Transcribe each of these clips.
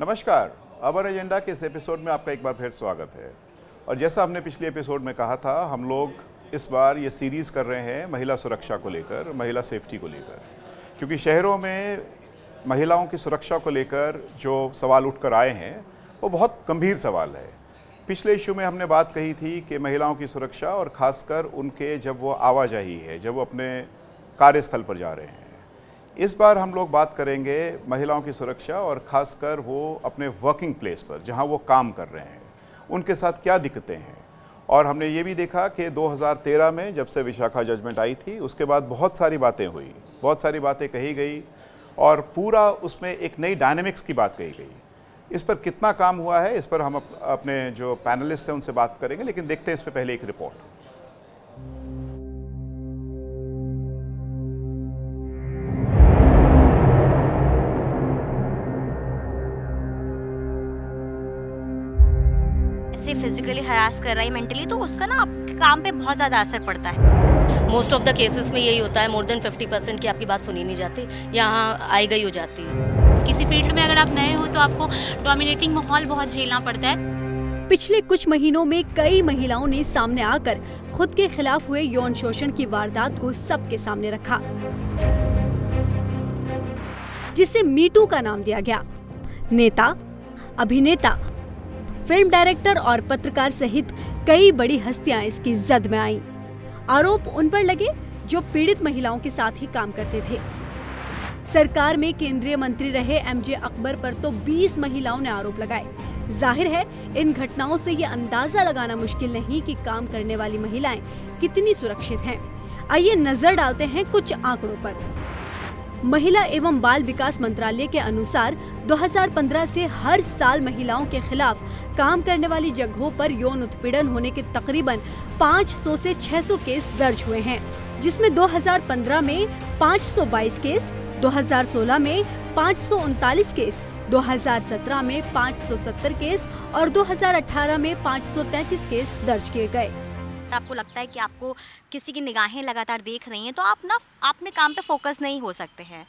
नमस्कार। अवर एजेंडा के इस एपिसोड में आपका एक बार फिर स्वागत है। और जैसा हमने पिछले एपिसोड में कहा था, हम लोग इस बार ये सीरीज़ कर रहे हैं महिला सुरक्षा को लेकर, महिला सेफ्टी को लेकर, क्योंकि शहरों में महिलाओं की सुरक्षा को लेकर जो सवाल उठकर आए हैं वो बहुत गंभीर सवाल है। पिछले इशू में हमने बात कही थी कि महिलाओं की सुरक्षा और ख़ासकर उनके जब वो आवाजाही है, जब वो अपने कार्यस्थल पर जा रहे हैं। इस बार हम लोग बात करेंगे महिलाओं की सुरक्षा और ख़ासकर वो अपने वर्किंग प्लेस पर जहां वो काम कर रहे हैं, उनके साथ क्या दिक्कतें हैं। और हमने ये भी देखा कि 2013 में जब से विशाखा जजमेंट आई थी, उसके बाद बहुत सारी बातें हुई, बहुत सारी बातें कही गई और पूरा उसमें एक नई डायनेमिक्स की बात कही गई। इस पर कितना काम हुआ है, इस पर हम अपने जो पैनलिस्ट हैं उनसे बात करेंगे, लेकिन देखते हैं इस पर पहले एक रिपोर्ट। फिजिकली हरास कर रहा है मेंटली, तो उसका ना आपके काम पे बहुत ज़्यादा असर पड़ता है। मोस्ट ऑफ द केसेस में यही होता है, मोर देन 50% की आपकी बात सुनी नहीं जाती, यहाँ आई गई हो जाती है। किसी फील्ड में अगर आप नए हो तो आपको डोमिनेटिंग माहौल बहुत झेलना पड़ता है। पिछले कुछ महीनों में कई महिलाओं ने सामने आकर खुद के खिलाफ हुए यौन शोषण की वारदात को सबके सामने रखा, जिसे मीटू का नाम दिया गया। नेता, अभिनेता, फिल्म डायरेक्टर और पत्रकार सहित कई बड़ी हस्तियां इसकी जद में आईं। आरोप उन पर लगे जो पीड़ित महिलाओं के साथ ही काम करते थे। सरकार में केंद्रीय मंत्री रहे एमजे अकबर पर तो 20 महिलाओं ने आरोप लगाए। जाहिर है, इन घटनाओं से ये अंदाजा लगाना मुश्किल नहीं कि काम करने वाली महिलाएं कितनी सुरक्षित हैं। आइए नजर डालते हैं कुछ आंकड़ों पर। महिला एवं बाल विकास मंत्रालय के अनुसार 2015 से हर साल महिलाओं के खिलाफ काम करने वाली जगहों पर यौन उत्पीड़न होने के तकरीबन 500 से 600 केस दर्ज हुए हैं, जिसमें 2015 में 522 केस, 2016 में 539 केस, 2017 में 570 केस और 2018 में 533 केस दर्ज किए गए। आपको लगता है कि आपको किसी की निगाहें लगातार देख रही हैं, तो आप ना अपने काम पे फोकस नहीं हो सकते हैं।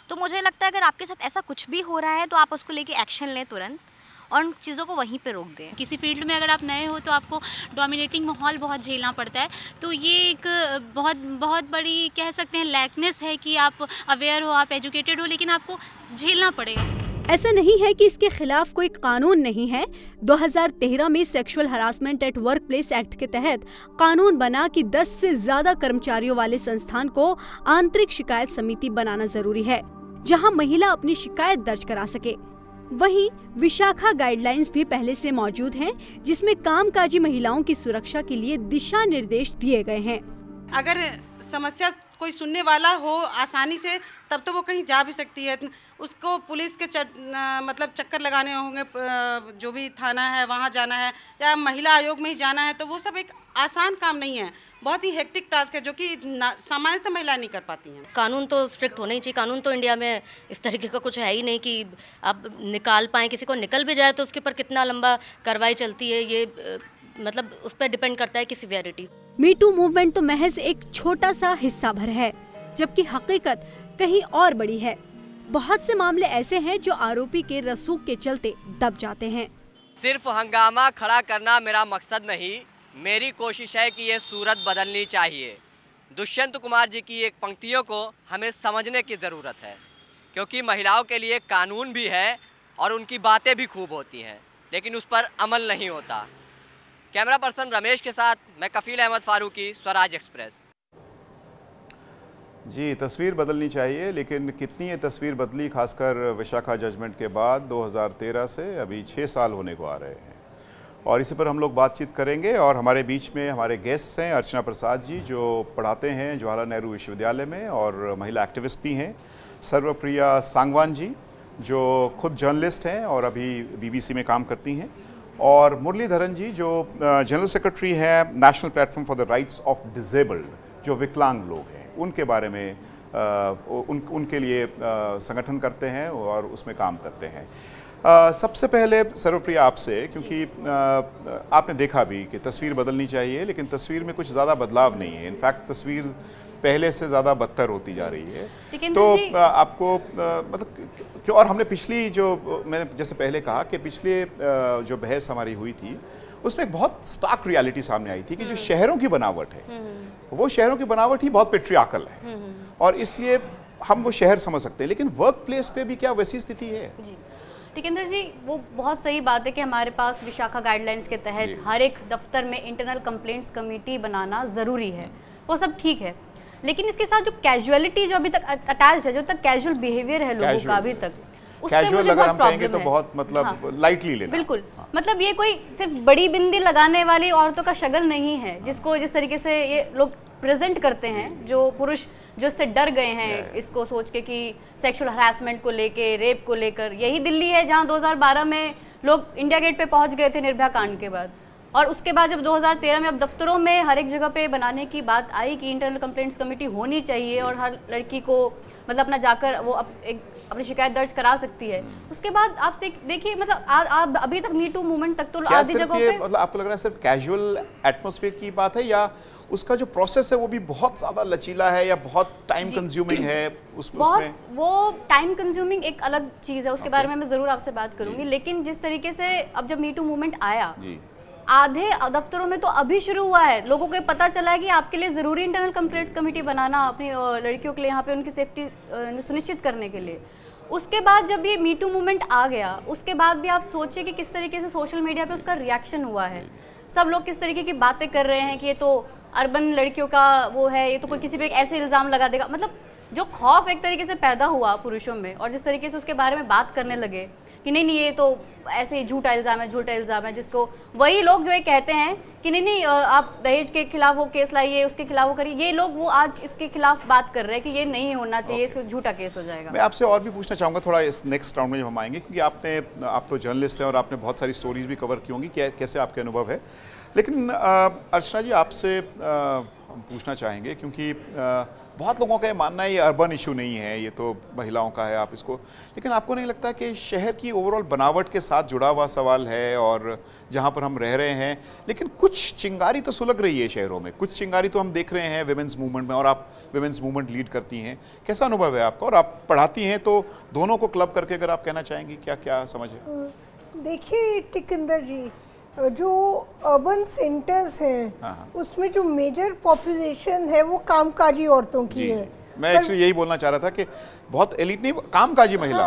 तो मुझे लगता है अगर आपके साथ ऐसा कुछ भी हो रहा है तो आप उसको लेके एक्शन लें तुरंत और उन चीज़ों को वहीं पे रोक दें। किसी फील्ड में अगर आप नए हो तो आपको डोमिनेटिंग माहौल बहुत झेलना पड़ता है। तो ये एक बहुत बड़ी कह सकते हैं लैकनेस है कि आप अवेयर हो, आप एजुकेटेड हो, लेकिन आपको झेलना पड़ेगा। ऐसा नहीं है कि इसके खिलाफ कोई कानून नहीं है। 2013 में sexual harassment at work place act के तहत कानून बना कि 10 से ज्यादा कर्मचारियों वाले संस्थान को आंतरिक शिकायत समिति बनाना जरूरी है, जहां महिला अपनी शिकायत दर्ज करा सके। वहीं विशाखा गाइडलाइंस भी पहले से मौजूद हैं, जिसमें कामकाजी महिलाओं की सुरक्षा के लिए दिशा निर्देश दिए गए हैं। अगर समस्या कोई सुनने वाला हो आसानी से, तब तो वो कहीं जा भी सकती है। उसको पुलिस के मतलब चक्कर लगाने होंगे, जो भी थाना है वहाँ जाना है या महिला आयोग में ही जाना है, तो वो सब एक आसान काम नहीं है, बहुत ही हेक्टिक टास्क है जो कि सामान्यतः महिला नहीं कर पाती हैं। कानून तो स्ट्रिक्ट होना ही चाहिए। कानून तो इंडिया में इस तरीके का कुछ है ही नहीं कि आप निकाल पाएँ। किसी को निकल भी जाए तो उसके ऊपर कितना लंबा कार्रवाई चलती है, ये मतलब उस पर डिपेंड करता है कि सीवियरिटी। मीटू मूवमेंट तो महज एक छोटा सा हिस्सा भर है, जबकि हकीकत कहीं और बड़ी है। बहुत से मामले ऐसे हैं जो आरोपी के रसूख के चलते दब जाते हैं। सिर्फ हंगामा खड़ा करना मेरा मकसद नहीं, मेरी कोशिश है कि ये सूरत बदलनी चाहिए। दुष्यंत कुमार जी की एक पंक्तियों को हमें समझने की ज़रूरत है, क्योंकि महिलाओं के लिए कानून भी है और उनकी बातें भी खूब होती हैं, लेकिन उस पर अमल नहीं होता। कैमरा पर्सन रमेश के साथ मैं कफील अहमद फारूकी, स्वराज एक्सप्रेस। जी, तस्वीर बदलनी चाहिए, लेकिन कितनी ये तस्वीर बदली, खासकर विशाखा जजमेंट के बाद 2013 से अभी 6 साल होने को आ रहे हैं। और इसी पर हम लोग बातचीत करेंगे। और हमारे बीच में हमारे गेस्ट्स हैं अर्चना प्रसाद जी, जो पढ़ाते हैं जवाहरलाल नेहरू विश्वविद्यालय में और महिला एक्टिविस्ट भी हैं, सर्वप्रिया सांगवान जी जो खुद जर्नलिस्ट हैं और अभी BBC में काम करती हैं, और मुरलीधरन जी जो जनरल सेक्रेटरी हैं national platform for the rights of disabled, जो विकलांग लोग हैं उनके बारे में उनके लिए संगठन करते हैं और उसमें काम करते हैं। सबसे पहले सर्वप्रिया आपसे, क्योंकि आपने देखा भी कि तस्वीर बदलनी चाहिए, लेकिन तस्वीर में कुछ ज़्यादा बदलाव नहीं है। इनफैक्ट तस्वीर पहले से ज़्यादा बदतर होती जा रही है। तो आपको मतलब क्यों, और हमने पिछली जो मैंने जैसे पहले कहा कि पिछले जो बहस हमारी हुई थी उसमें एक बहुत स्टार्क रियलिटी सामने आई थी कि जो शहरों की बनावट है वो शहरों की बनावट ही बहुत पेट्रियार्कल है और इसलिए हम वो शहर समझ सकते हैं, लेकिन वर्क प्लेस पे भी क्या वैसी स्थिति है? जी टिकेंद्र जी, वो बहुत सही बात है कि हमारे पास विशाखा गाइडलाइंस के तहत हर एक दफ्तर में इंटरनल कंप्लेंट्स कमेटी बनाना ज़रूरी है, वो सब ठीक है, लेकिन इसके साथ जो कैजुअलिटी जो अभी तक अटैच है, जो तक कैजुअल बिहेवियर है लोगों का अभी तक, कैजुअल अगर हम कहेंगे तो बहुत मतलब लाइटली लेना। बिल्कुल, मतलब ये कोई सिर्फ बड़ी बिंदी लगाने वाली औरतों का शगल नहीं है जिसको जिस तरीके से ये लोग प्रेजेंट करते हैं, जो पुरुष जो इससे डर गए हैं इसको सोच के कि सेक्सुअल हरासमेंट को लेके, रेप को लेकर। यही दिल्ली है जहां 2012 में लोग इंडिया गेट पे पहुंच गए थे निर्भया कांड के बाद, और उसके बाद जब 2013 में अब दफ्तरों में हर एक जगह पे बनाने की बात आई कि इंटरनल कंप्लेंट्स कमेटी होनी चाहिए और हर लड़की को मतलब अपना जाकर वो अपनी शिकायत दर्ज करा सकती है। उसके बाद आप देखिए मतलब आप अभी तक मी टू मूवमेंट तक तो आधी जगहों पे मतलब आपको लग रहा है सिर्फ कैजुअल एटमॉस्फेयर की बात है या उसका जो प्रोसेस है वो भी बहुत ज़्यादा लचीला है या बहुत टाइम कंज्यूमिंग है? उसमें वो टाइम कंज्यूमिंग एक अलग चीज़ है, उसके बारे में मैं ज़रूर आपसे बात करूंगी, लेकिन जिस तरीके से अब जब मी टू मूवमेंट आया आधे दफ्तरों में तो अभी शुरू हुआ है, लोगों को पता चला है कि आपके लिए ज़रूरी इंटरनल कंप्लेंट्स कमेटी बनाना अपनी लड़कियों के लिए यहाँ पे उनकी सेफ्टी सुनिश्चित करने के लिए। उसके बाद जब ये मी टू मूवमेंट आ गया उसके बाद भी आप सोचिए कि किस तरीके से सोशल मीडिया पे उसका रिएक्शन हुआ है, सब लोग किस तरीके की बातें कर रहे हैं कि ये तो अर्बन लड़कियों का वो है, ये तो कोई किसी पे एक ऐसे इल्ज़ाम लगा देगा। मतलब जो खौफ एक तरीके से पैदा हुआ पुरुषों में और जिस तरीके से उसके बारे में बात करने लगे कि नहीं ये तो ऐसे ही झूठा इल्ज़ाम है, जिसको वही लोग जो ये कहते हैं कि नहीं आप दहेज के खिलाफ वो केस लाइए, उसके खिलाफ वो करिए, ये लोग वो आज इसके खिलाफ बात कर रहे हैं कि ये नहीं होना चाहिए, इसको झूठा केस हो जाएगा। मैं आपसे और भी पूछना चाहूँगा थोड़ा इस नेक्स्ट राउंड में जब हम आएंगे, क्योंकि आप तो जर्नलिस्ट हैं और आपने बहुत सारी स्टोरीज भी कवर की होंगी, कैसे आपके अनुभव है। लेकिन अर्चना जी आपसे हम पूछना चाहेंगे क्योंकि बहुत लोगों का ये मानना है ये अर्बन इशू नहीं है, ये तो महिलाओं का है, आप इसको, लेकिन आपको नहीं लगता कि शहर की ओवरऑल बनावट के साथ जुड़ा हुआ सवाल है और जहाँ पर हम रह रहे हैं, लेकिन कुछ चिंगारी तो सुलग रही है शहरों में, कुछ चिंगारी तो हम देख रहे हैं विमेंस मूवमेंट में, और आप विमेंस मूवमेंट लीड करती हैं, कैसा अनुभव है आपका? और आप पढ़ाती हैं तो दोनों को क्लब करके अगर आप कहना चाहेंगी क्या क्या समझ है? देखिए टिकंदर जी, जो अर्बन सेंटर्स हैं उसमें जो मेजर पॉपुलेशन है वो कामकाजी औरतों की है। मैं एक्चुअली यही बोलना चाह रहा था कि बहुत एलिट नहीं, कामकाजी महिला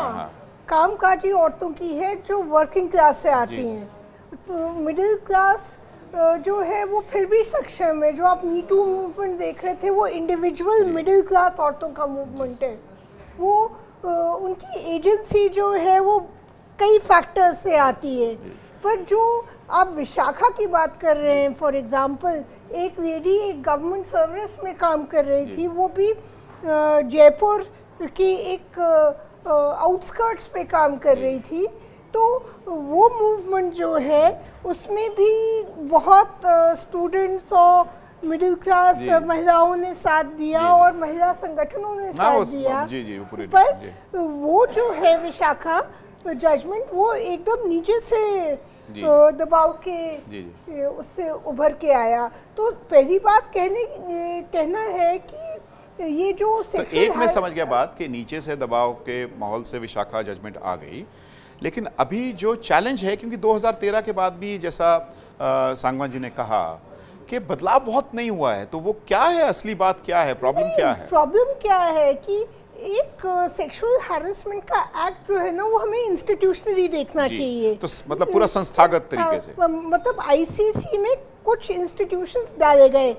कामकाजी औरतों की है जो वर्किंग क्लास से आती हैं। मिडिल क्लास जो है वो फिर भी सक्षम है। जो आप मी टू मूवमेंट देख रहे थे वो इंडिविजुअल मिडिल क्लास औरतों का मूवमेंट है। वो उनकी एजेंसी जो है वो कई फैक्टर्स से आती है, पर जो आप विशाखा की बात कर रहे हैं, फॉर एग्जांपल एक लेडी एक गवर्नमेंट सर्विस में काम कर रही थी, वो भी जयपुर की एक आउटस्कर्ट्स पे काम कर रही थी, तो वो मूवमेंट जो है उसमें भी बहुत स्टूडेंट्स और मिडिल क्लास महिलाओं ने साथ दिया और महिला संगठनों ने साथ दिया। पर वो जो है विशाखा जजमेंट वो एकदम नीचे से दबाव के उससे उभर के आया। तो पहली बात कहना है कि ये जो तो एक मैं समझ गया बात कि नीचे से दबाव के माहौल से विशाखा जजमेंट आ गई, लेकिन अभी जो चैलेंज है, क्योंकि 2013 के बाद भी जैसा सांगवान जी ने कहा कि बदलाव बहुत नहीं हुआ है, तो वो क्या है, असली बात क्या है, प्रॉब्लम क्या है? प्रॉब्लम क्या है कि एक सेक्सुअल हैरेसमेंट का एक्ट जो है ना वो हमें इंस्टीट्यूशनली देखना चाहिए, तो मतलब पूरा संस्थागत तरीके से, मतलब आईसीसी में कुछ इंस्टीट्यूशंस डाले गए,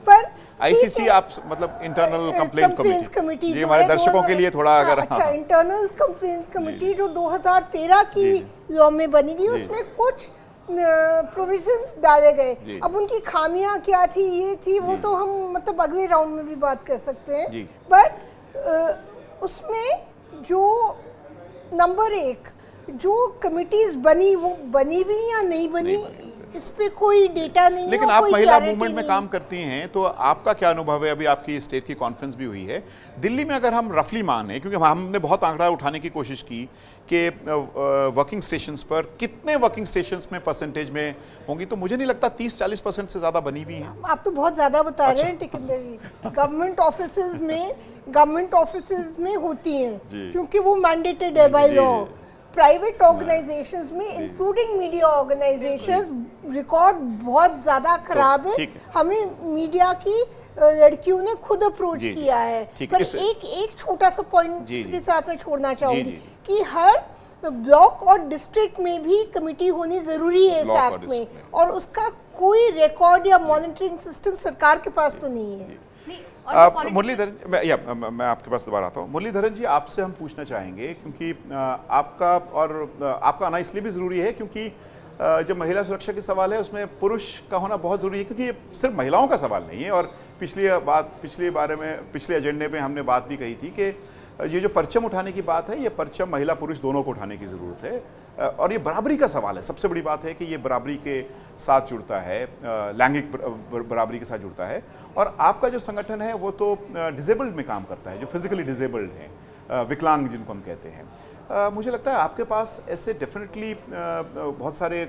पर आईसीसी आप मतलब इंटरनल कंप्लेंट कमेटी जी हमारे दर्शकों के लिए थोड़ा अगर अच्छा इंटरनल कंप्लेंट कमेटी जो 2013 की लॉ में बनी गई, उसमें कुछ प्रोविजंस डाले गए। अब उनकी खामियां क्या थी, ये थी, वो तो हम मतलब अगले राउंड में भी बात कर सकते हैं, बट उसमें जो नंबर एक जो कमिटीज बनी वो बनी भी या नहीं बनी इस पे कोई डेटा नहीं है। लेकिन आप महिला मूवमेंट में काम करती हैं, तो आपका क्या अनुभव है? अभी आपकी स्टेट की कॉन्फ्रेंस भी हुई है दिल्ली में, अगर हम रफली माने, क्योंकि हमने बहुत आंकड़ा उठाने की कोशिश की कि वर्किंग स्टेशंस पर कितने वर्किंग स्टेशंस में परसेंटेज में होंगी, तो मुझे नहीं लगता 30-40% से ज़्यादा बनी भी हैं। आप तो बहुत ज़्यादा बता रहे हैं। टिकटरी गवर्नमेंट ऑफिसेज में होती हैं क्योंकि वो मैंडेटेड है बाय लॉ। प्राइवेट ऑर्गेनाइजेशंस में इंक्लूडिंग मीडिया ऑर्गेनाइजेशंस रिकॉर्ड बहुत ज़्यादा खराब है। हमें मीडिया की लड़कियों ने खुद अप्रोच किया है। पर एक छोटा सा पॉइंट के साथ मैं छोड़ना चाहूंगी कि हर ब्लॉक और डिस्ट्रिक्ट में भी कमेटी होनी जरूरी है इस एक्ट में, और उसका कोई रिकॉर्ड या मॉनिटरिंग सिस्टम सरकार के पास तो नहीं है। मुरलीधरन, मैं आपके पास दोबारा आता हूँ। मुरलीधरन जी, आपसे हम पूछना चाहेंगे, क्योंकि आपका आना इसलिए भी ज़रूरी है क्योंकि जब महिला सुरक्षा के सवाल है उसमें पुरुष का होना बहुत ज़रूरी है, क्योंकि ये सिर्फ महिलाओं का सवाल नहीं है। और पिछले एजेंडे में हमने बात भी कही थी कि ये जो परचम उठाने की बात है, ये परचम महिला पुरुष दोनों को उठाने की ज़रूरत है। और ये बराबरी का सवाल है। सबसे बड़ी बात है कि ये बराबरी के साथ जुड़ता है, लैंगिक बराबरी के साथ जुड़ता है। और आपका जो संगठन है वो तो डिसेबल्ड में काम करता है, जो फिजिकली डिसेबल्ड हैं, विकलांग जिनको हम कहते हैं। मुझे लगता है आपके पास ऐसे डेफिनेटली बहुत सारे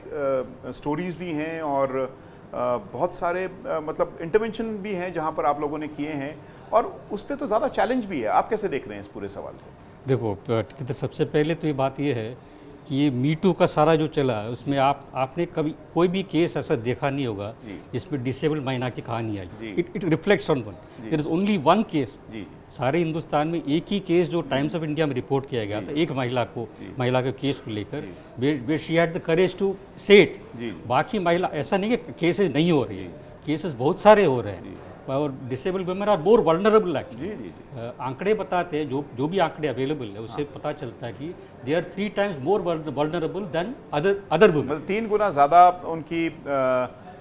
स्टोरीज़ भी हैं और बहुत सारे मतलब इंटरवेंशन भी हैं जहाँ पर आप लोगों ने किए हैं, और उस पर तो ज़्यादा चैलेंज भी है। आप कैसे देख रहे हैं इस पूरे सवाल को? देखो, सबसे पहले तो ये बात ये है कि ये मी टू का सारा जो चला है उसमें आपने कभी कोई भी केस ऐसा देखा नहीं होगा जिसमें डिसेबल्ड महिला की कहानी आई। It reflects on one, there is only one case. सारे हिंदुस्तान में एक ही केस जो टाइम्स ऑफ इंडिया में रिपोर्ट किया गया था, एक महिला के केस को लेकर, where she had the courage to say it. बाकी महिला, ऐसा नहीं कि केसेस नहीं हो रही है, केसेस बहुत सारे हो रहे हैं, और disabled women are more vulnerable actually. आंकड़े बताते हैं, जो भी आंकड़े अवेलेबल है उससे पता चलता है कि they are 3 times more vulnerable than other women. 3 गुना ज़्यादा उनकी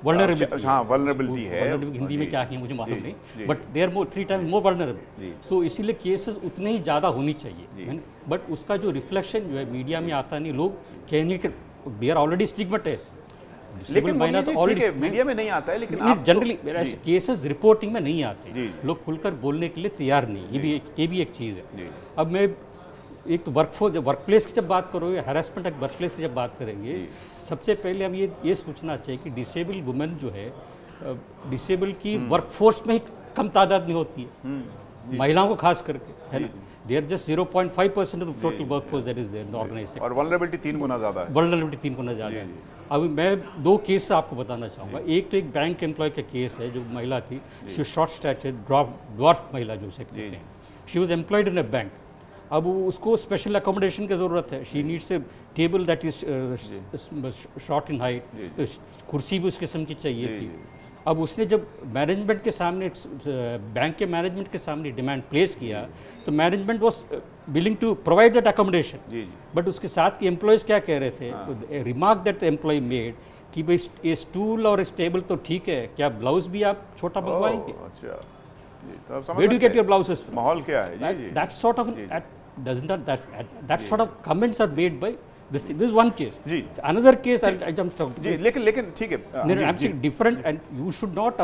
वल्नरेबिलिटी है। हिंदी में क्या है मुझे मालूम नहीं, but they are 3 times more vulnerable. So इसीलिए केसेस उतने ही ज़्यादा होनी चाहिए, बट उसका जो रिफ्लेक्शन जो है मीडिया में आता नहीं। लोग कहेंगे कि दे आर ऑलरेडी स्टिग्मेटाइज्ड, लेकिन मीडिया में नहीं आता है, लेकिन जनरली केसेस रिपोर्टिंग में नहीं आते, लोग खुलकर बोलने के लिए तैयार नहीं। ये भी एक चीज़ है। अब मैं एक तो वर्कप्लेस की जब बात करोगे, हैरेसमेंट वर्कप्लेस की जब बात करेंगे, सबसे पहले हम ये सोचना चाहिए कि डिसेबल वुमेन जो है, डिसेबल की वर्कफोर्स में ही कम तादाद में होती है, महिलाओं को खास करके, है ना। There just 0.5% of total workforce that is there in the organised sector, और वल्नरेबिलिटी 3 गुना ज़्यादा है। वल्नरेबिलिटी 3 गुना ज़्यादा है। अभी मैं 2 केस आपको बताना चाहूँगा। एक तो एक बैंक एम्प्लॉय का केस है, जो महिला थी, शॉर्ट स्टैचर ड्वार्फ महिला जो उसे कहते हैं, she was employed in a bank. अब उसको स्पेशल अकोमोडेशन की ज़रूरत है, she needs a table that is short in height, कुर्सी भी उस किस्म की चाहिए थी। अब उसने जब मैनेजमेंट के सामने, बैंक के मैनेजमेंट के सामने डिमांड प्लेस किया, तो management was willing to provide that accommodation, but उसके साथ के एम्प्लॉयज़ क्या कह रहे थे, remark that the employee made कि भाई ये स्टूल और टेबल तो ठीक है, क्या ब्लाउज भी आप छोटा मंगवाएंगे? Where do you get your blouses from? माहौल क्या है? That sort of comments are made by this is one case. Ji. Another case I jumped out. जी, लेकिन ठीक है. I'm saying different, and you should not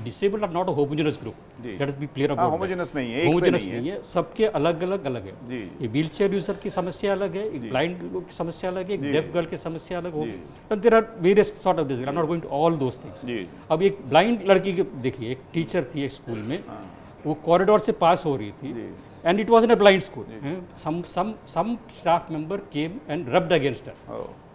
disabled are not a homogeneous group. Let us be clear about that. Homogeneous नहीं है, homogeneous नहीं है, सबके अलग है. जी. ये wheelchair user की समस्या अलग है, एक blind की समस्या अलग है, एक deaf girl की समस्या अलग होगी. And there are various sort of diseases. I'm not going to all those things. जी. अब एक blind लड़की के देखिए, एक टीचर थी एक स्कूल में, वो कॉरिडोर से पास हो रही थी, and it was in a blind school. Some staff member came and rubbed against her.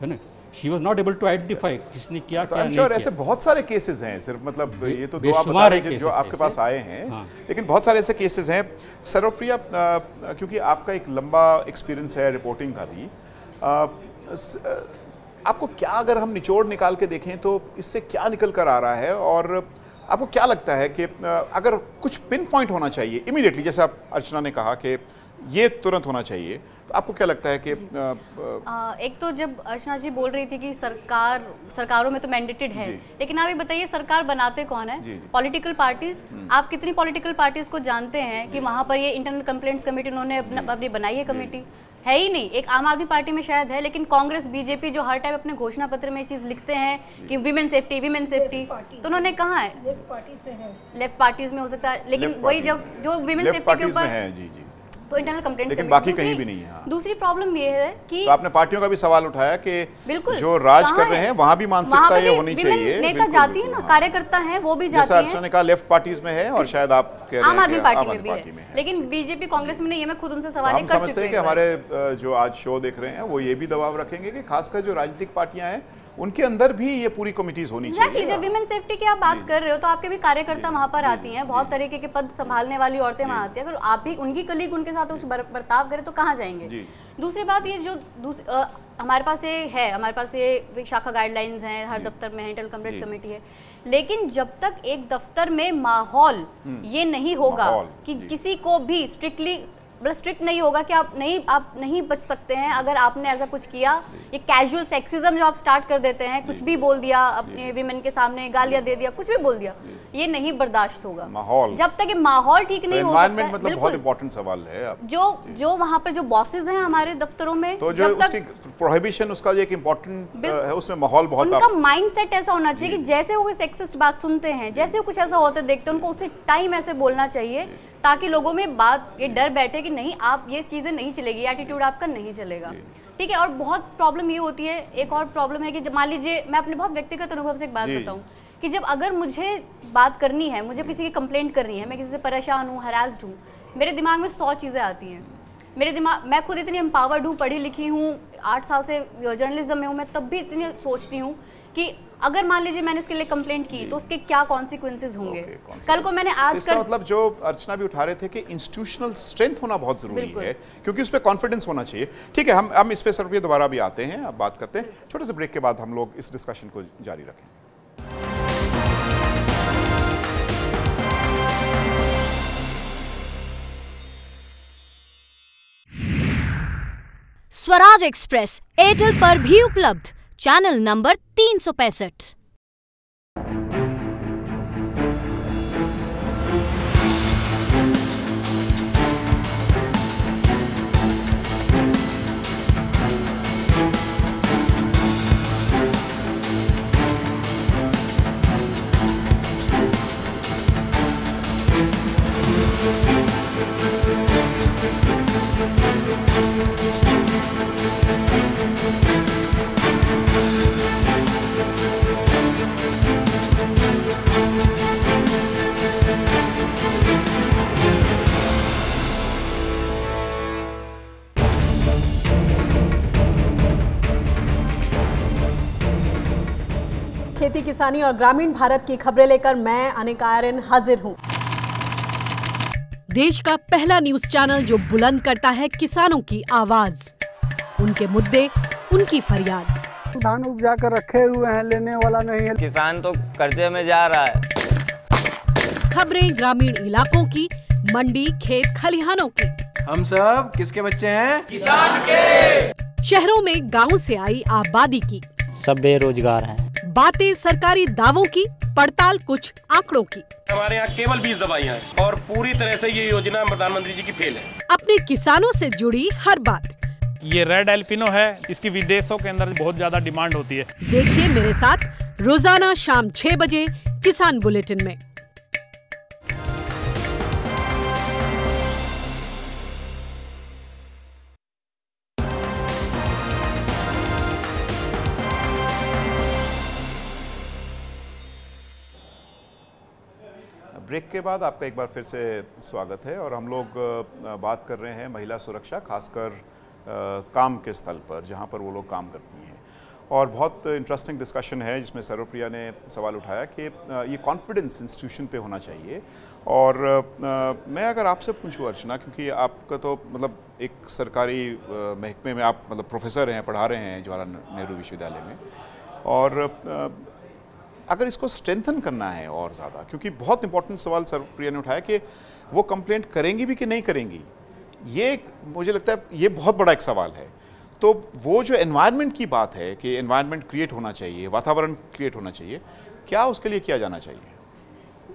है ना? She was not able to identify किसने क्या क्या नहीं किया. ऐसे बहुत सारे केसेस हैं, सिर्फ मतलब ये तो दो आप बता रहे जो आपके पास आए हैं, लेकिन बहुत सारे ऐसे केसेस हैं. सर्वप्रिया, क्योंकि आपका एक लंबा एक्सपीरियंस है रिपोर्टिंग का भी, आपको क्या, अगर हम निचोड़ निकाल के देखें तो इससे क्या निकल कर आ रहा है, और आपको क्या लगता है कि अगर कुछ पिन पॉइंट होना चाहिए इमीडिएटली, जैसे आप अर्चना ने कहा कि ये तुरंत होना चाहिए, तो आपको क्या लगता है कि एक तो जब अर्चना जी बोल रही थी कि सरकारों में तो मैंडेटेड है, लेकिन आप ये बताइए सरकार बनाते कौन है? Political parties. आप कितनी पॉलिटिकल पार्टीज को जानते हैं कि वहाँ पर ये इंटरनल कंप्लेंट्स कमेटी उन्होंने अपनी बनाई है कमेटी? है ही नहीं। एक आम आदमी पार्टी में शायद है, लेकिन कांग्रेस, बीजेपी जो हर टाइम अपने घोषणा पत्र में ये चीज लिखते हैं कि विमेन सेफ्टी, तो उन्होंने कहा है लेफ्ट पार्टीज में हो सकता है, लेकिन वही जो विमेन सेफ्टी के ऊपर तो इंटरनल कंप्लेंट, लेकिन बाकी कहीं भी नहीं है। दूसरी प्रॉब्लम ये है कि तो आपने पार्टियों का भी सवाल उठाया कि जो राज कर रहे हैं वहां भी मानसिकता ये होनी चाहिए। नेता जाती है ना, कार्यकर्ता है वो भी जाती है। अर्चना ने कहा लेफ्ट पार्टीज में है और शायद आप कह रहे हैं आम आदमी पार्टी में भी है, लेकिन बीजेपी कांग्रेस में नहीं है। मैं खुद उनसे सवाल कर चुकी हूं। हम समझते हैं कि हमारे जो आज शो देख रहे हैं वो ये भी दबाव रखेंगे कि खासकर जो राजनीतिक पार्टियां हैं उनके अंदर भी ये पूरी कमिटीज होनी चाहिए। जब विमेन सेफ्टी की आप बात कर रहे हो तो आपके भी कार्यकर्ता वहां पर आती हैं, बहुत तरीके के पद संभालने वाली औरतें वहां आती हैं। अगर आप भी उनकी कलीग उनके साथ कुछ बर्ताव करें तो कहाँ जाएंगे। दूसरी बात ये जो हमारे पास ये है, हमारे पास ये शाखा गाइडलाइंस हैं, हर दफ्तर में इंटरनल कंप्लेंट्स कमेटी है, लेकिन जब तक एक दफ्तर में माहौल ये नहीं होगा कि किसी को भी स्ट्रिक्ट नहीं होगा कि आप नहीं बच सकते हैं अगर आपने ऐसा कुछ किया। ये कैजुअल सेक्सिज्म जो आप स्टार्ट कर देते हैं, कुछ भी बोल दिया अपने विमेन के सामने, गालियां दे दिया, कुछ भी बोल दिया, ये नहीं बर्दाश्त होगा। माहौल जब तक ये माहौल ठीक नहीं हो सकता है, मतलब बहुत इंपॉर्टेंट सवाल है। जो वहाँ पर जो बॉसेस हैं हमारे दफ्तरों में, तो जो उसकी प्रोहिबिशन, उसका जो एक इम्पोर्टेंट है, उसमें माहौल बहुत, उनका माइंडसेट ऐसा होना चाहिए कि जैसे वो सेक्सिस्ट बात सुनते हैं, जैसे कुछ ऐसा होता देखते हैं, उनको उसी टाइम ऐसे बोलना चाहिए ताकि लोगों में बात ये डर बैठे कि नहीं आप ये चीज़ें नहीं चलेगी, एटीट्यूड आपका नहीं चलेगा। ठीक है। और बहुत प्रॉब्लम ये होती है, एक और प्रॉब्लम है कि जब मान लीजिए, मैं अपने बहुत व्यक्तिगत अनुभव से एक बात बताऊं कि जब अगर मुझे बात करनी है, मुझे किसी की कंप्लेंट करनी है, मैं किसी से परेशान हूँ, हरास्ड हूँ, मेरे दिमाग में 100 चीज़ें आती हैं। मेरे दिमाग, मैं खुद इतनी एम्पावर्ड हूँ, पढ़ी लिखी हूँ, 8 साल से जर्नलिज्म में हूँ, मैं तब भी इतनी सोचती हूँ कि अगर मान लीजिए मैंने इसके लिए कंप्लेंट की तो उसके क्या कॉन्सिक्वेंसेस होंगे। कल को मैंने आज इसका मतलब जो अर्चना भी उठा रहे थे कि इंस्टीट्यूशनल स्ट्रेंथ होना बहुत जरूरी है, क्योंकि उस पर कॉन्फिडेंस होना चाहिए। ठीक है, हम इस पे सर पे दोबारा भी आते हैं, अब बात करते हैं। छोटे से ब्रेक के बाद हम लोग इस डिस्कशन को जारी रखें। स्वराज एक्सप्रेस एयरटेल पर भी उपलब्ध, चैनल नंबर 365। खेती किसानी और ग्रामीण भारत की खबरें लेकर मैं अनिका आर्यन हाजिर हूं। देश का पहला न्यूज चैनल जो बुलंद करता है किसानों की आवाज, उनके मुद्दे, उनकी फरियाद। धान उपजा कर रखे हुए हैं, लेने वाला नहीं है। किसान तो कर्जे में जा रहा है। खबरें ग्रामीण इलाकों की, मंडी, खेत खलिहानों की। हम सब किसके बच्चे हैं? किसान के। शहरों में गांव से आई आबादी की। सब बेरोजगार हैं। बातें सरकारी दावों की, पड़ताल कुछ आंकड़ों की। हमारे यहाँ केवल 20 दवाइयाँ हैं और पूरी तरह से ये योजना प्रधानमंत्री जी की फेल है। अपने किसानों से जुड़ी हर बात। ये रेड एल्पिनो है, इसकी विदेशों के अंदर बहुत ज्यादा डिमांड होती है। देखिए मेरे साथ रोजाना शाम 6 बजे किसान बुलेटिन में। ब्रेक के बाद आपका एक बार फिर से स्वागत है और हम लोग बात कर रहे हैं महिला सुरक्षा, खासकर काम के स्थल पर जहां पर वो लोग काम करती हैं। और बहुत इंटरेस्टिंग डिस्कशन है जिसमें सर्वप्रिया ने सवाल उठाया कि ये कॉन्फिडेंस इंस्टीट्यूशन पे होना चाहिए। और मैं अगर आपसे पूछूं अर्चना, क्योंकि आपका तो मतलब एक सरकारी महकमे में आप मतलब प्रोफेसर हैं, पढ़ा रहे हैं जवाहरलाल नेहरू विश्वविद्यालय में, और अगर इसको स्ट्रेंथन करना है और ज़्यादा, क्योंकि बहुत इंपॉर्टेंट सवाल सर्वप्रिया ने उठाया कि वो कंप्लेंट करेंगी भी कि नहीं करेंगी, ये मुझे लगता है ये बहुत बड़ा एक सवाल है। तो वो जो एनवायरनमेंट की बात है कि एनवायरनमेंट क्रिएट होना चाहिए, वातावरण क्रिएट होना चाहिए, क्या उसके लिए किया जाना चाहिए?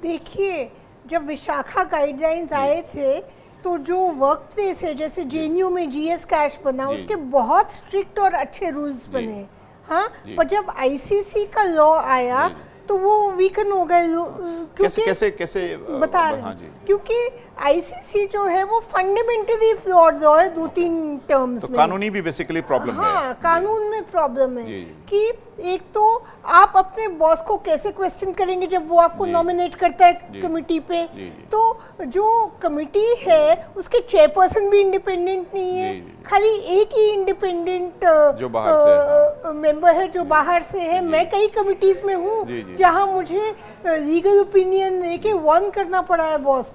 देखिए, जब विशाखा गाइडलाइंस आए थे तो जो वर्क प्लेस है, जैसे जेएनयू में जीएस कैश बना, उसके बहुत स्ट्रिक्ट और अच्छे रूल्स बने। हाँ, पर जब आईसीसी का लॉ आया तो वो वीकन हो गए। कैसे बता रहे हैं, क्योंकि आईसीसी जो है वो फंडामेंटली फ्लॉड लॉ है 2-3 टर्म्स में। कानूनी भी बेसिकली प्रॉब्लम है। हाँ, कानून में प्रॉब्लम है कि एक तो आप अपने बॉस को कैसे क्वेश्चन करेंगे जब वो आपको नॉमिनेट करता है कमिटी पे। तो जो कमिटी है उसके चेयरपर्सन भी इंडिपेंडेंट नहीं है, खाली एक ही इंडिपेंडेंट जो बाहर से मेंबर है जो बाहर से है। मैं कई कमिटीज में हूँ जहाँ मुझे लीगल ओपिनियन लेके वार्न करना पड़ा है बॉस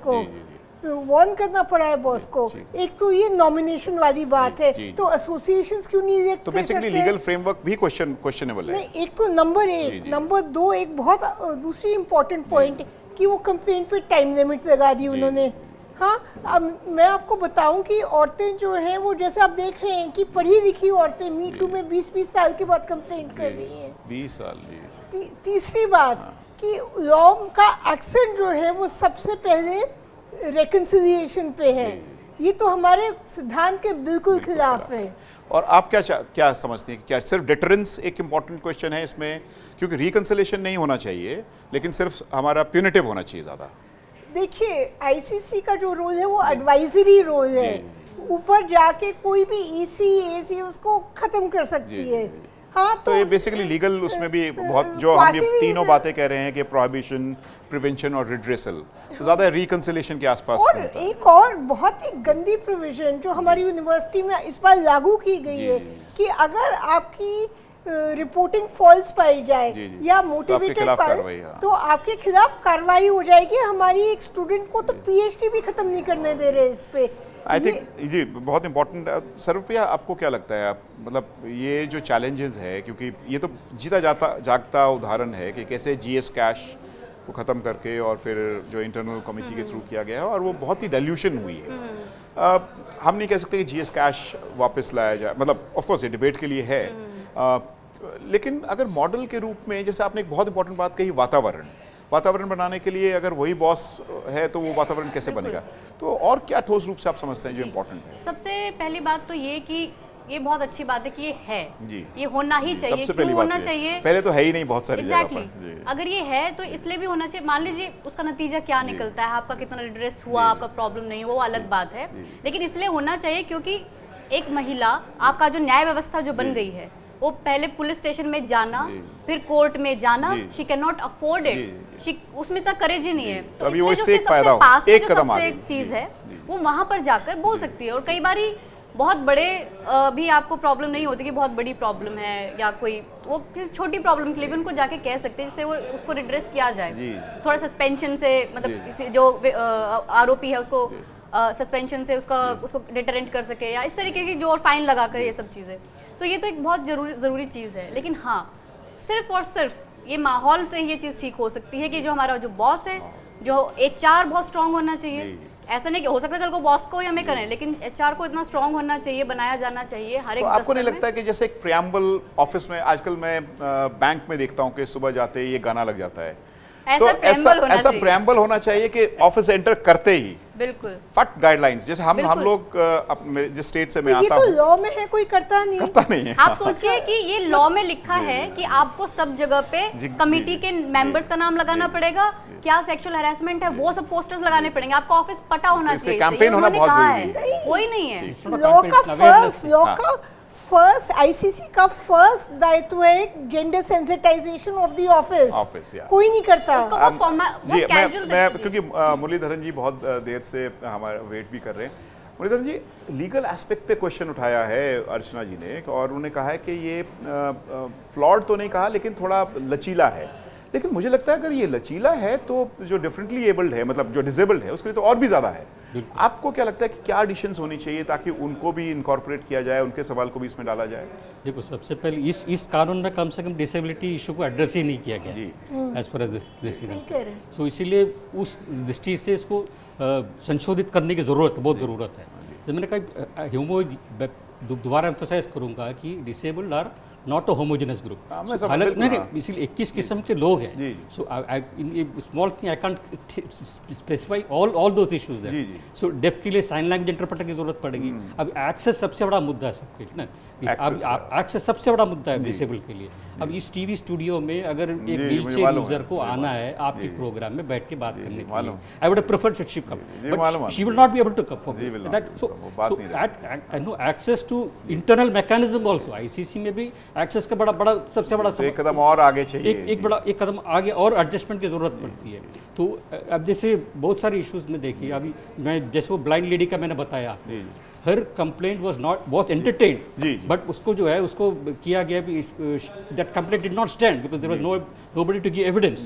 को, एक तो ये नॉमिनेशन वाली बात है। तो एसोसिएशंस क्यों नहीं रिएक्ट तो बेसिकली लीगल फ्रेमवर्क भी क्वेश्चनेबल है। नहीं, एक तो नंबर 1, नंबर 2 एक बहुत दूसरी इंपॉर्टेंट पॉइंट कि वो कंप्लेंट पे टाइम लिमिट लगा दी उन्होंने। हाँ, अब मैं आपको बताऊं कि औरतें जो हैं वो जैसे आप देख रहे हैं कि पढ़ी लिखी औरतें मी टू में 20-20 साल के बाद कंप्लेंट कर रही हैं। 20 साल। तीसरी बात कि लॉ का एक्सेंट जो है वो सबसे पहले रेकन्सिलिएशन पे है। ये तो हमारे सिद्धांत के बिल्कुल खिलाफ है। और आप क्या समझते हैं कि क्या सिर्फ डिटरेंस एक इम्पॉर्टेंट क्वेश्चन है इसमें, क्योंकि रिकन्सिलिएशन नहीं होना चाहिए लेकिन सिर्फ हमारा प्यूनिटिव होना चाहिए ज़्यादा? देखिए, आईसीसी का जो रोल है वो एडवाइजरी रोल है, ऊपर जाके कोई भी ईसी एसी उसको खत्म कर सकती है। हाँ, तो ये बेसिकली लीगल उसमें भी बहुत जो हम ये तीनों बातें कह रहे हैं कि प्रोहिबिशन, प्रिवेंशन और रिड्रेसल, तो ज़्यादा रिकन्सिलिएशन के आसपास। और एक और बहुत ही गंदी प्रोविजन जो हमारी यूनिवर्सिटी में इस बार लागू की गई है कि अगर आपकी रिपोर्टिंग फॉल्स पाई जाए या मोटिवेटेड पाई तो आपके खिलाफ कार्रवाई हो जाएगी। हमारी एक स्टूडेंट को तो पीएचडी भी खत्म नहीं करने दे रहे इस पे। आई थिंक जी बहुत इंपॉर्टेंट। सर्वप्रिया, आपको क्या लगता है, आप मतलब ये जो चैलेंजेस है, क्योंकि ये तो जीता जागता उदाहरण है कि कैसे जीएस कैश को ख़त्म करके और फिर जो इंटरनल कमेटी के थ्रू किया गया है और वो बहुत ही डाइल्यूशन हुई है। हम नहीं कह सकते कि जीएस कैश वापस लाया जाए, मतलब ऑफ कोर्स ये डिबेट के लिए है, लेकिन अगर मॉडल के रूप में, जैसे आपने एक बहुत इंपॉर्टेंट बात कही, वातावरण बनाने के लिए अगर वही बॉस है तो वो वातावरण कैसे बनेगा, तो और क्या ठोस रूप से आप समझते हैं जो इम्पोर्टेंट है? सबसे पहली बात तो ये कि ये बहुत अच्छी बात है कि ये है जी, ये होना ही चाहिए। सबसे पहली बात होना चाहिए, पहले तो है ही नहीं बहुत सारी जगह पर। अगर ये है तो इसलिए भी होना चाहिए। मान लीजिए उसका नतीजा क्या निकलता है, आपका कितना रिड्रेस हुआ, आपका प्रॉब्लम नहीं हुआ, वो अलग बात है, लेकिन इसलिए होना चाहिए क्योंकि एक महिला, आपका जो न्याय व्यवस्था जो बन गई है, वो पहले पुलिस स्टेशन में जाना, फिर कोर्ट में जाना, she can not afford it, उसमें इतना करेज ही नहीं है। तो अभी वो इससे एक फायदा हो, एक कदम आगे, एक चीज है वो वहां पर जाकर बोल सकती है। और कई बारी बहुत बड़े भी आपको प्रॉब्लम नहीं होती कि बहुत बड़ी प्रॉब्लम है या कोई वो किसी छोटी प्रॉब्लम के लिए भी उनको जाके कह सकते हैं, जिससे वो उसको रिड्रेस किया जाए। थोड़ा सस्पेंशन से, मतलब जो आरोपी है उसको सस्पेंशन से उसको डिटरेंट कर सके या इस तरीके की जो, और फाइन लगा कर, ये सब चीज़ें। तो ये तो एक बहुत ज़रूरी चीज़ है। लेकिन हाँ, सिर्फ और सिर्फ ये माहौल से ही ये चीज़ ठीक हो सकती है कि जो हमारा जो बॉस है, जो एचआर बहुत स्ट्रांग होना चाहिए। ऐसा नहीं कि हो सकता है कल को बॉस को ही हमें करें, लेकिन एचआर को इतना स्ट्रांग होना चाहिए, बनाया जाना चाहिए हर एक। तो आपको नहीं लगता है कि जैसे एक प्रियम्बल ऑफिस में, आजकल मैं बैंक में देखता हूँ कि सुबह जाते ही ये गाना लग जाता है, तो ऐसा प्रियम्बल होना चाहिए कि ऑफिस एंटर करते ही बिल्कुल फट गाइडलाइंस, जैसे हम लोग जिस स्टेट से मैं आता हूँ, ये तो लॉ में है, कोई करता नहीं है। आप सोचिए कि ये लॉ में लिखा है कि आपको सब जगह पे कमेटी के मेंबर्स का नाम लगाना पड़ेगा, क्या सेक्सुअल हैरेसमेंट है वो सब पोस्टर्स लगाने पड़ेंगे, आपका ऑफिस पटा होना चाहिए, कैंपेन होना बहुत जरूरी है। कोई नहीं है। लॉ का फर्स्ट आईसीसी का फर्स्ट दायित्व है gender sensitization of the office, कोई नहीं करता। जी मैं क्योंकि मुरलीधरन जी बहुत देर से हमारा वेट भी कर रहे हैं। मुरलीधरन जी, लीगल एस्पेक्ट पे क्वेश्चन उठाया है अर्चना जी ने, और उन्होंने कहा है कि ये फ्लॉड तो नहीं कहा लेकिन थोड़ा लचीला है, लेकिन मुझे लगता है अगर ये लचीला है तो जो डिफरेंटली एबल्ड है, मतलब जो डिसेबल्ड है, उसके लिए तो और भी ज़्यादा है। आपको क्या लगता है कि क्या एडिशंस होनी चाहिए ताकि उनको भी इनकॉर्पोरेट किया जाए, उनके सवाल को भी इसमें डाला जाए? देखो, सबसे पहले इस कानून में कम से कम डिसेबिलिटी इशू को एड्रेस ही नहीं किया गया एज पर एज दिस। सो इसीलिए उस दृष्टि से इसको संशोधित करने की बहुत ज़रूरत है। तो मैंने कहा दोबारा एम्फोसाइज करूँगा कि disabled are not a homogeneous group. हालांकि नहीं, इसीलिए 21 किस्म के लोग हैं। So in small thing I can't specify all those issues there. So deaf के लिए साइन लैंग्वेज इंटरप्रेटर की जरूरत पड़ेगी। अब एक्सेस सबसे बड़ा मुद्दा है सबके लिए ना, एक्सेस सबसे बड़ा मुद्दा है डिसेबल के लिए। अब इस टीवी स्टूडियो में अगर एक व्हीलचेयर यूजर को आना है आपके प्रोग्राम में बैठ के बात करने के लिए, I would prefer that she come, but she will not be able to come for that. So I no access to internal mechanism also, ICC में भी एक्सेस का बड़ा सबसे बड़ा एक कदम और आगे चाहिए, एक कदम आगे और एडजस्टमेंट की जरूरत पड़ती है। तो अब जैसे बहुत सारे इश्यूज में देखिए, अभी मैं जैसे वो ब्लाइंड लेडी का मैंने बताया, her complaint was entertained, but उसको जो है उसको किया गया that complaint did not stand because there was nobody to give evidence।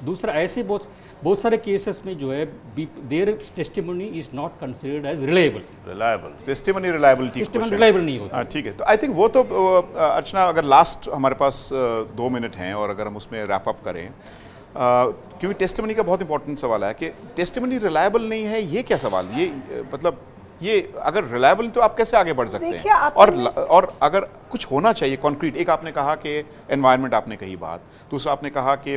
दूसरा ऐसे बहुत सारे केसेस में जो है their testimony is not considered as reliable. Testimony reliability reliable नहीं होता। ठीक है, तो आई थिंक वो तो अर्चना, अगर लास्ट हमारे पास 2 मिनट हैं और अगर हम उसमें रैप अप करें, क्योंकि टेस्टिमनी का बहुत इंपॉर्टेंट सवाल है कि टेस्टिमनी रिलायबल नहीं है, ये क्या सवाल, ये मतलब ये अगर रिलायबल तो आप कैसे आगे बढ़ सकते हैं? और अगर कुछ होना चाहिए कॉन्क्रीट, एक आपने कहा कि एनवायरनमेंट, आपने कही बात, दूसरा आपने कहा कि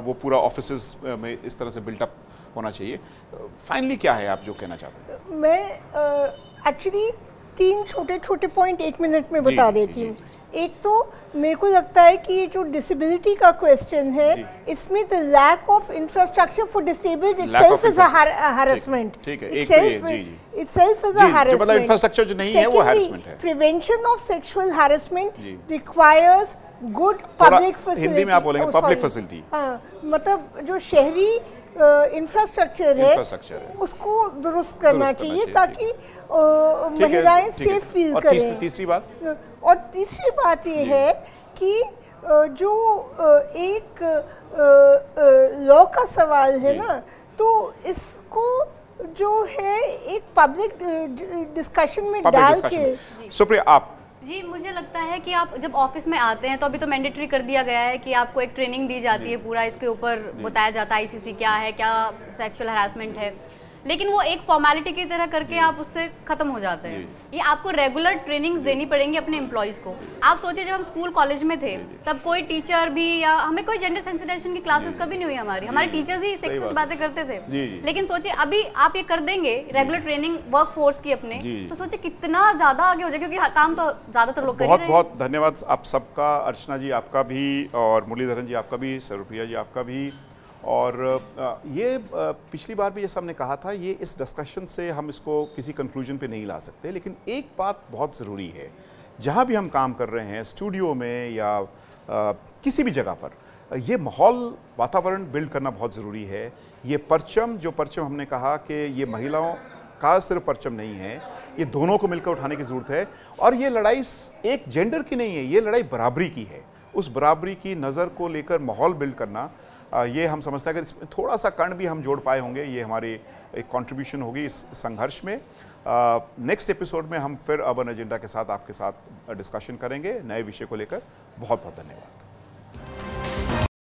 वो पूरा ऑफिसेस में इस तरह से बिल्टअप होना चाहिए। फाइनली क्या है आप जो कहना चाहते हैं? मैं एक्चुअली 3 छोटे पॉइंट 1 मिनट में बता देती हूँ। एक तो मेरे को लगता है कि ये जो डिसेबिलिटी का क्वेश्चन है, इसमें the lack of infrastructure for disabled itself is a harassment. ठीक है, इटसेल्फ इज अ हैरेसमेंट। मतलब इंफ्रास्ट्रक्चर जो नहीं है वो हैरेसमेंट है। Prevention of sexual harassment requires good public facility. Hindi में आप बोलेंगे पब्लिक फैसिलिटी। हाँ, मतलब जो शहरी इंफ्रास्ट्रक्चर है उसको दुरुस्त करना चाहिए ताकि महिलाएं सेफ फील करें। तीसरी बात, और तीसरी बात ये है कि जो एक लॉ का सवाल है ना, तो इसको जो है एक पब्लिक डिस्कशन में डाल के। सुप्रिया, आप जी, मुझे लगता है कि आप जब ऑफिस में आते हैं तो अभी तो मैंडेटरी कर दिया गया है कि आपको एक ट्रेनिंग दी जाती है, पूरा इसके ऊपर बताया जाता है आईसीसी क्या है, क्या सेक्सुअल हरासमेंट है, लेकिन वो एक फॉर्मेलिटी की तरह करके आप उससे खत्म हो जाते हैं। ये आपको रेगुलर ट्रेनिंग्स देनी पड़ेंगी अपने एम्प्लॉयज़ को। आप सोचिए, जब हम स्कूल कॉलेज में थे तब कोई टीचर भी, या हमें कोई जेंडर सेंसिटाइजेशन की क्लासेस कभी नहीं हुई, हमारे टीचर्स ही सेक्सिस्ट बातें करते थे। लेकिन सोचिए अभी आप ये कर देंगे रेगुलर ट्रेनिंग वर्क फोर्स की अपने, तो सोचिए कितना ज़्यादा आगे हो जाए, क्योंकि काम तो ज़्यादातर लोग कर रहे हैं। बहुत धन्यवाद आप सबका, अर्चना जी आपका भी, और मुरलीधरन जी आपका भी, सुप्रिया जी आपका भी। और ये पिछली बार भी जैसा हमने कहा था, ये इस डिस्कशन से हम इसको किसी कंक्लूजन पे नहीं ला सकते, लेकिन एक बात बहुत ज़रूरी है, जहाँ भी हम काम कर रहे हैं, स्टूडियो में या किसी भी जगह पर, ये माहौल, वातावरण बिल्ड करना बहुत ज़रूरी है। ये परचम हमने कहा कि ये महिलाओं का सिर्फ परचम नहीं है, ये दोनों को मिलकर उठाने की ज़रूरत है। और ये लड़ाई एक जेंडर की नहीं है, ये लड़ाई बराबरी की है। उस बराबरी की नज़र को लेकर माहौल बिल्ड करना, ये हम समझते हैं कि इसमें थोड़ा सा कण भी हम जोड़ पाए होंगे, ये हमारी एक कंट्रीब्यूशन होगी इस संघर्ष में। नेक्स्ट एपिसोड में हम फिर अर्बन एजेंडा के साथ आपके साथ डिस्कशन करेंगे नए विषय को लेकर। बहुत बहुत धन्यवाद।